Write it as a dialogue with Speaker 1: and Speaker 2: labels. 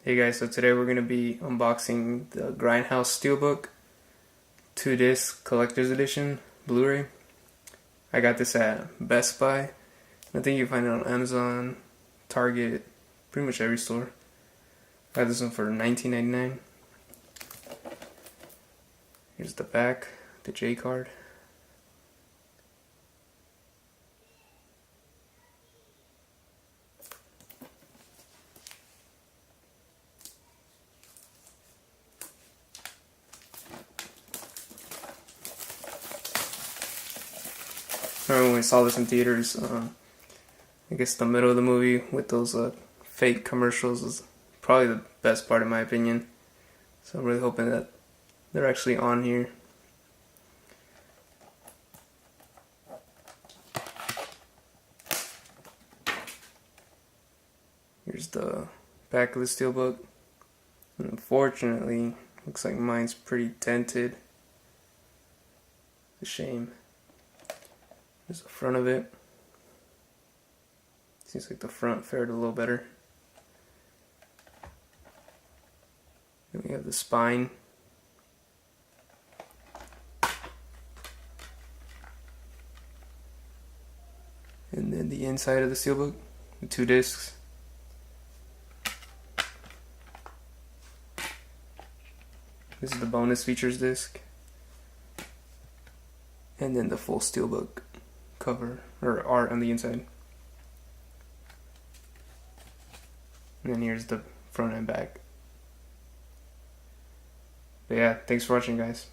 Speaker 1: Hey guys, so today we're going to be unboxing the Grindhouse steelbook 2-disc collector's edition Blu-ray. I got this at Best Buy. I think you can find it on Amazon, Target, pretty much every store. I got this one for $19.99. Here's the back, the J card. I remember when we saw this in theaters, I guess the middle of the movie with those fake commercials was probably the best part in my opinion. So I'm really hoping that they're actually on here. Here's the back of the steelbook. Unfortunately, looks like mine's pretty dented. It's a shame. Here's the front of it. Seems like the front fared a little better. Then we have the spine. And then the inside of the steelbook, the 2 discs. This is the bonus features disc. And then the full steelbook cover, or art on the inside. And then here's the front and back. But yeah, thanks for watching guys.